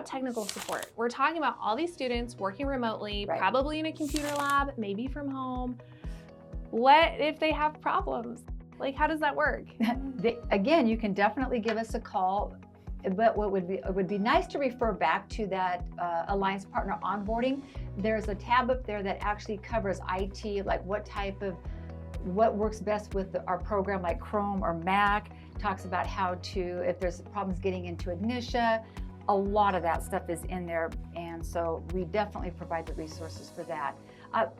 technical support? We're talking about all these students working remotely, Right. probably in a computer lab, maybe from home. What if they have problems? Like, how does that work? Again, you can definitely give us a call, but it would be nice to refer back to that Alliance Partner onboarding. There's a tab up there that actually covers IT, like what works best with our program, like Chrome or Mac, talks about how to, if there's problems getting into Ignitia, a lot of that stuff is in there, and so we definitely provide the resources for that.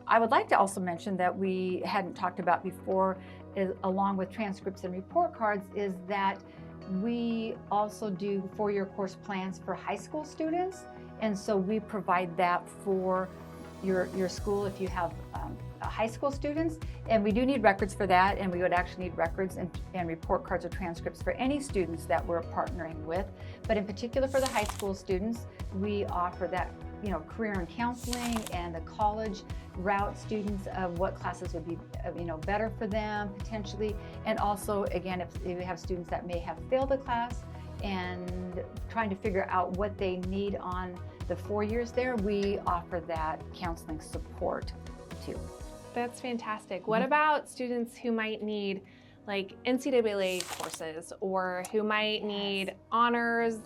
I would like to also mention that we hadn't talked about before, along with transcripts and report cards, is that we also do four-year course plans for high school students, and so we provide that for your school if you have high school students, and we do need records for that, and we would actually need records and report cards or transcripts for any students that we're partnering with. But in particular for the high school students, we offer that, career and counseling and the college route students of what classes would be, better for them potentially. And also, again, if we have students that may have failed a class and trying to figure out what they need on the 4 years there, we offer that counseling support too. That's fantastic. What about students who might need like NCAA courses or who might need honors?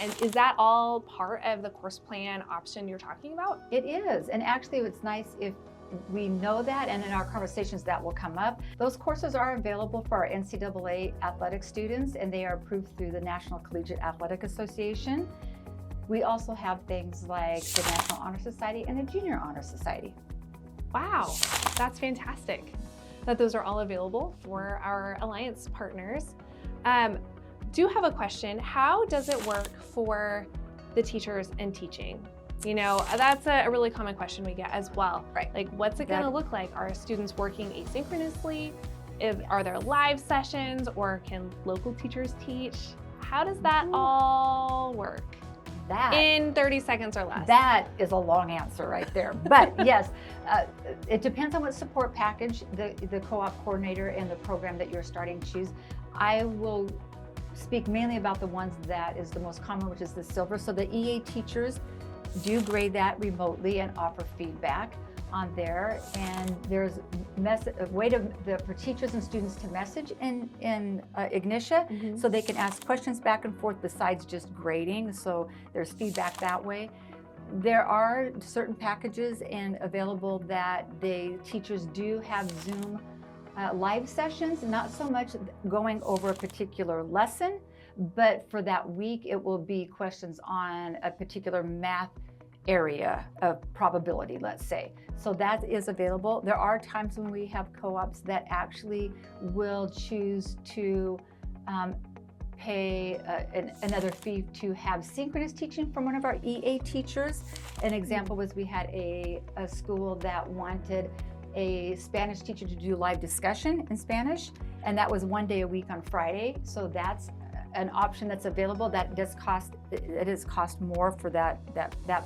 And is that all part of the course plan option you're talking about? It is, and actually it's nice if we know that, and in our conversations that will come up. Those courses are available for our NCAA athletic students, and they are approved through the National Collegiate Athletic Association. We also have things like the National Honor Society and the Junior Honor Society. Wow, that's fantastic that those are all available for our Alliance partners. Do have a question. How does it work for the teachers in teaching? That's a really common question we get as well. Right. Like, what's it going to look like? Are students working asynchronously? Are there live sessions, or can local teachers teach? How does that all work? In 30 seconds or less. That is a long answer right there. But yes, it depends on what support package the co-op coordinator and the program that you're starting to choose. I will speak mainly about the ones that is the most common, which is the silver. So the EA teachers do grade that remotely and offer feedback on there, and there's a way for teachers and students to message in Ignitia, so they can ask questions back and forth besides just grading, so there's feedback that way. There are certain packages available that the teachers do have Zoom live sessions, not so much going over a particular lesson, but for that week it will be questions on a particular math area of probability, let's say. So that is available. There are times when we have co-ops that actually will choose to pay another fee to have synchronous teaching from one of our EA teachers. An example was we had a school that wanted a Spanish teacher to do live discussion in Spanish, and that was 1 day a week on Friday. So that's an option that's available. That does cost, it is cost more for that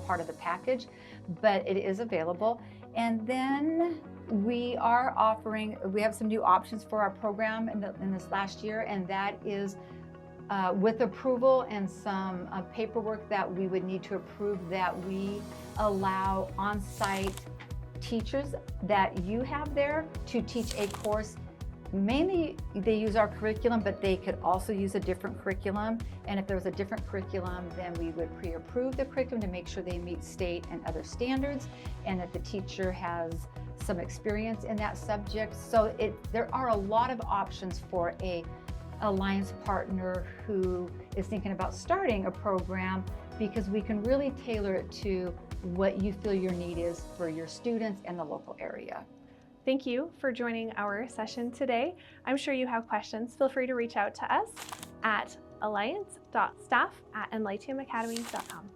part of the package, but it is available. And then we have some new options for our program in this last year, and that is with approval and some paperwork that we would need to approve, that we allow on-site teachers that you have there to teach a course. Mainly they use our curriculum, but they could also use a different curriculum. And if there was a different curriculum, then we would pre-approve the curriculum to make sure they meet state and other standards, and that the teacher has some experience in that subject. So there are a lot of options for a Alliance partner who is thinking about starting a program, because we can really tailor it to what you feel your need is for your students and the local area. Thank you for joining our session today. I'm sure you have questions. Feel free to reach out to us at alliance.staff@enlightiumacademy.com.